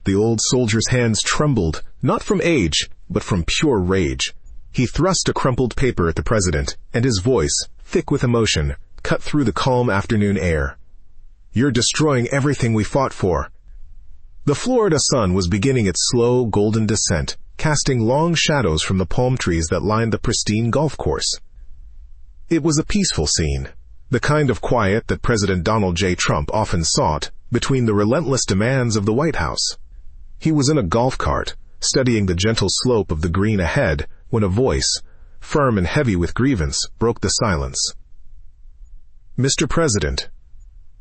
The old soldier's hands trembled, not from age, but from pure rage. He thrust a crumpled paper at the president, and his voice, thick with emotion, cut through the calm afternoon air. "You're destroying everything we fought for." The Florida sun was beginning its slow, golden descent, casting long shadows from the palm trees that lined the pristine golf course. It was a peaceful scene, the kind of quiet that President Donald J. Trump often sought between the relentless demands of the White House. He was in a golf cart, studying the gentle slope of the green ahead, when a voice, firm and heavy with grievance, broke the silence. "Mr. President."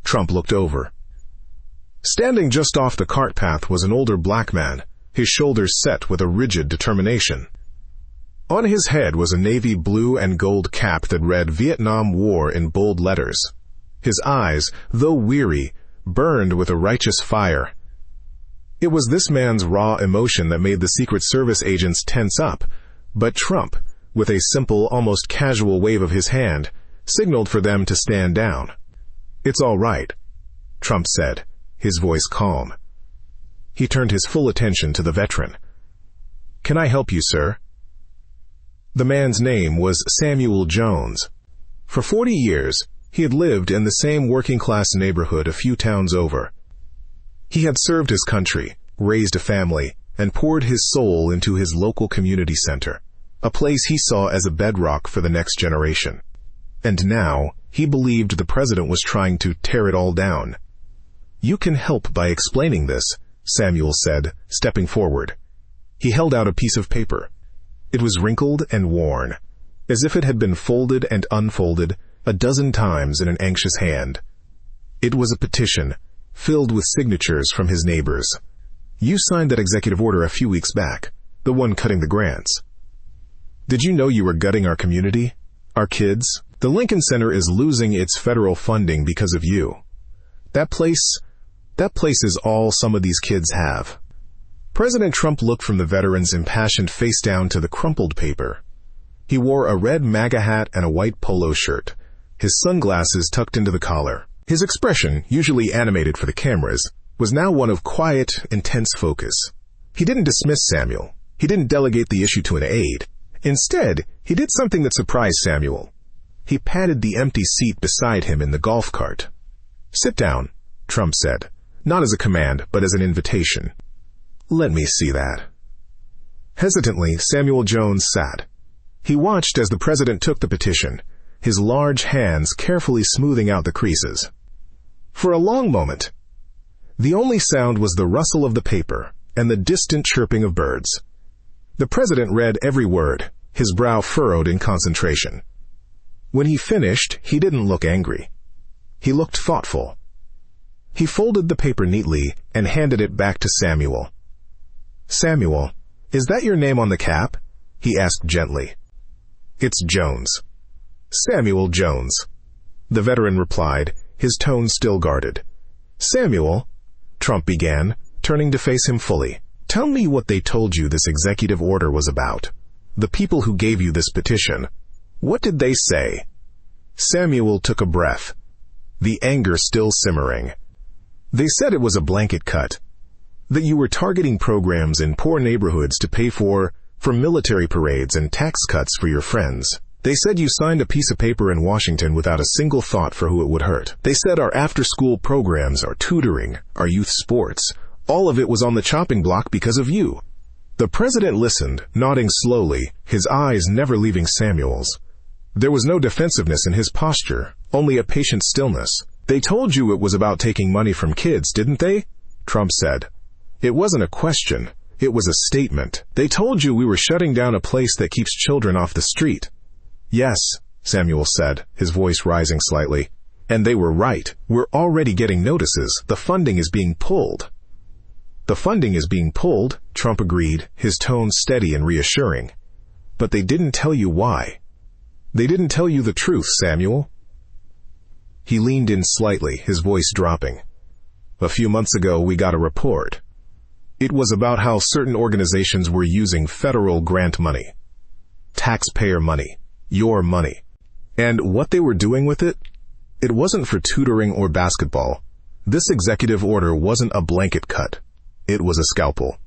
Trump looked over. Standing just off the cart path was an older black man, his shoulders set with a rigid determination. On his head was a navy blue and gold cap that read Vietnam War in bold letters. His eyes, though weary, burned with a righteous fire. It was this man's raw emotion that made the Secret Service agents tense up, but Trump, with a simple, almost casual wave of his hand, signaled for them to stand down. "It's all right," Trump said, his voice calm. He turned his full attention to the veteran. "Can I help you, sir?" The man's name was Samuel Jones. For 40 years, he had lived in the same working-class neighborhood a few towns over. He had served his country, raised a family, and poured his soul into his local community center, a place he saw as a bedrock for the next generation. And now, he believed the president was trying to tear it all down. "You can help by explaining this," Samuel said, stepping forward. He held out a piece of paper. It was wrinkled and worn, as if it had been folded and unfolded a dozen times in an anxious hand. It was a petition, filled with signatures from his neighbors. "You signed that executive order a few weeks back, the one cutting the grants. Did you know you were gutting our community, our kids? The Lincoln Center is losing its federal funding because of you. That place is all some of these kids have." President Trump looked from the veteran's impassioned face down to the crumpled paper. He wore a red MAGA hat and a white polo shirt, his sunglasses tucked into the collar. His expression, usually animated for the cameras, was now one of quiet, intense focus. He didn't dismiss Samuel. He didn't delegate the issue to an aide. Instead, he did something that surprised Samuel. He patted the empty seat beside him in the golf cart. "Sit down," Trump said, not as a command, but as an invitation. "Let me see that." Hesitantly, Samuel Jones sat. He watched as the president took the petition, his large hands carefully smoothing out the creases. For a long moment, the only sound was the rustle of the paper and the distant chirping of birds. The president read every word, his brow furrowed in concentration. When he finished, he didn't look angry. He looked thoughtful. He folded the paper neatly and handed it back to Samuel. "Samuel, is that your name on the cap?" he asked gently. "It's Jones." "Samuel Jones," the veteran replied, his tone still guarded. "Samuel," Trump began, turning to face him fully, "tell me what they told you this executive order was about. The people who gave you this petition. What did they say?" Samuel took a breath, the anger still simmering. "They said it was a blanket cut, that you were targeting programs in poor neighborhoods to pay for military parades and tax cuts for your friends. They said you signed a piece of paper in Washington without a single thought for who it would hurt. They said our after-school programs, our tutoring, our youth sports, all of it was on the chopping block because of you." The president listened, nodding slowly, his eyes never leaving Samuel's. There was no defensiveness in his posture, only a patient stillness. "They told you it was about taking money from kids, didn't they?" Trump said. "It wasn't a question. It was a statement. They told you we were shutting down a place that keeps children off the street." "Yes," Samuel said, his voice rising slightly. "And they were right. We're already getting notices. The funding is being pulled." "The funding is being pulled," Trump agreed, his tone steady and reassuring. "But they didn't tell you why. They didn't tell you the truth, Samuel." He leaned in slightly, his voice dropping. "A few months ago, we got a report. It was about how certain organizations were using federal grant money, taxpayer money, your money. And what they were doing with it? It wasn't for tutoring or basketball. This executive order wasn't a blanket cut. It was a scalpel.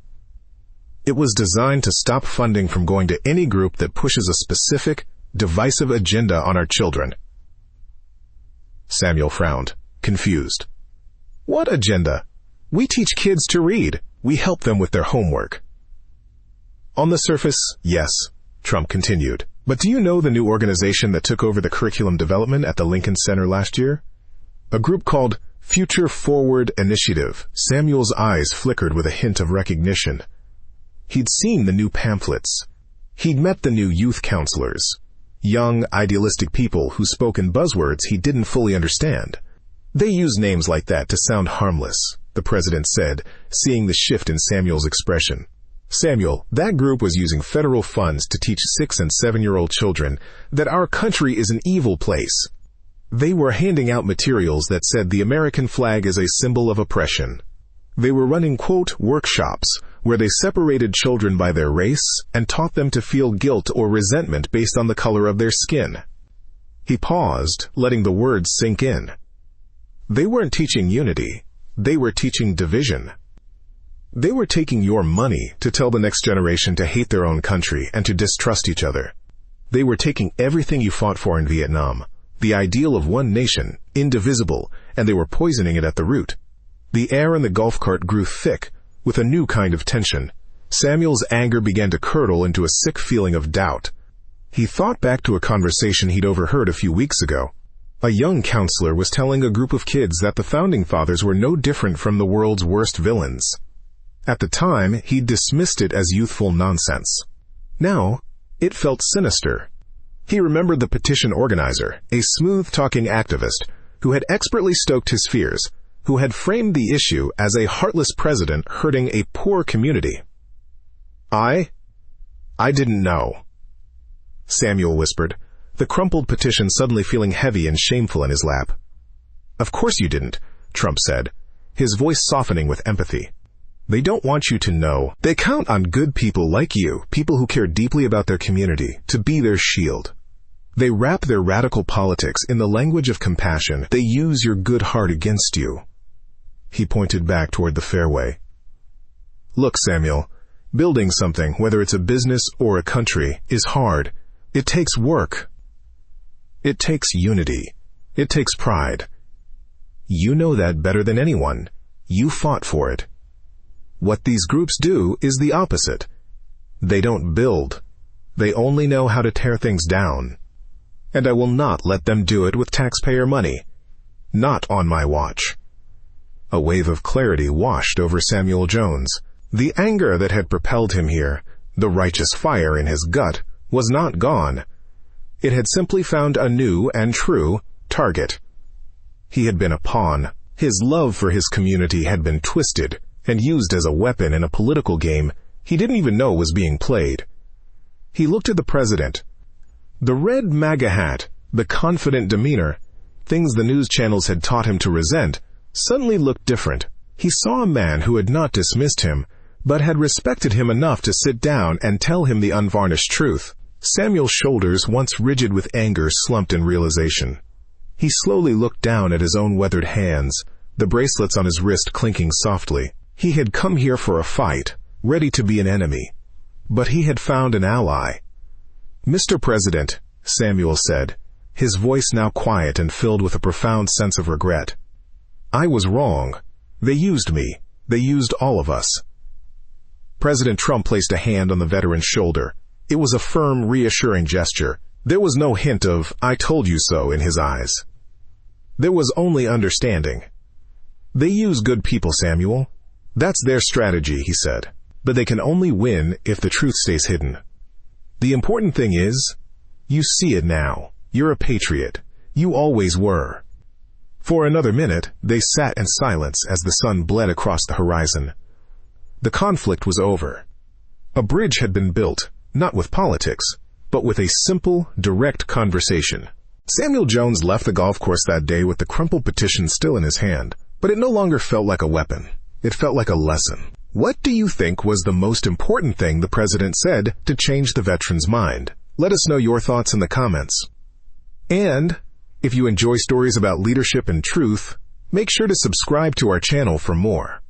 It was designed to stop funding from going to any group that pushes a specific, divisive agenda on our children. Samuel frowned, confused. What agenda? We teach kids to read. We help them with their homework. On the surface, yes, Trump continued. But do you know the new organization that took over the curriculum development at the Lincoln Center last year? A group called Future Forward Initiative. Samuel's eyes flickered with a hint of recognition. He'd seen the new pamphlets. He'd met the new youth counselors. Young, idealistic people who spoke in buzzwords he didn't fully understand. They use names like that to sound harmless, the president said, seeing the shift in Samuel's expression. Samuel, that group was using federal funds to teach 6- and 7-year-old children that our country is an evil place. They were handing out materials that said the American flag is a symbol of oppression. They were running, quote, workshops, where they separated children by their race and taught them to feel guilt or resentment based on the color of their skin. He paused, letting the words sink in. They weren't teaching unity. They were teaching division. They were taking your money to tell the next generation to hate their own country and to distrust each other. They were taking everything you fought for in Vietnam, the ideal of one nation, indivisible, and they were poisoning it at the root. The air in the golf cart grew thick, with a new kind of tension. Samuel's anger began to curdle into a sick feeling of doubt. He thought back to a conversation he'd overheard a few weeks ago. A young counselor was telling a group of kids that the Founding Fathers were no different from the world's worst villains. At the time, he dismissed it as youthful nonsense. Now, it felt sinister. He remembered the petition organizer, a smooth-talking activist, who had expertly stoked his fears, who had framed the issue as a heartless president hurting a poor community. I didn't know, Samuel whispered, the crumpled petition suddenly feeling heavy and shameful in his lap. Of course you didn't, Trump said, his voice softening with empathy. They don't want you to know. They count on good people like you, people who care deeply about their community, to be their shield. They wrap their radical politics in the language of compassion. They use your good heart against you. He pointed back toward the fairway. Look, Samuel, building something, whether it's a business or a country, is hard. It takes work. It takes unity. It takes pride. You know that better than anyone. You fought for it. What these groups do is the opposite. They don't build. They only know how to tear things down. And I will not let them do it with taxpayer money. Not on my watch. A wave of clarity washed over Samuel Jones. The anger that had propelled him here, the righteous fire in his gut, was not gone. It had simply found a new and true target. He had been a pawn. His love for his community had been twisted and used as a weapon in a political game he didn't even know was being played. He looked at the president. The red MAGA hat, the confident demeanor, things the news channels had taught him to resent, suddenly looked different. He saw a man who had not dismissed him, but had respected him enough to sit down and tell him the unvarnished truth. Samuel's shoulders, once rigid with anger, slumped in realization. He slowly looked down at his own weathered hands, the bracelets on his wrist clinking softly. He had come here for a fight, ready to be an enemy. But he had found an ally. Mr. President, Samuel said, his voice now quiet and filled with a profound sense of regret. I was wrong. They used me. They used all of us. President Trump placed a hand on the veteran's shoulder. It was a firm, reassuring gesture. There was no hint of, I told you so, in his eyes. There was only understanding. They use good people, Samuel. That's their strategy, he said. But they can only win if the truth stays hidden. The important thing is, you see it now. You're a patriot. You always were. For another minute, they sat in silence as the sun bled across the horizon. The conflict was over. A bridge had been built, not with politics, but with a simple, direct conversation. Samuel Jones left the golf course that day with the crumpled petition still in his hand, but it no longer felt like a weapon. It felt like a lesson. What do you think was the most important thing the president said to change the veteran's mind? Let us know your thoughts in the comments. And if you enjoy stories about leadership and truth, make sure to subscribe to our channel for more.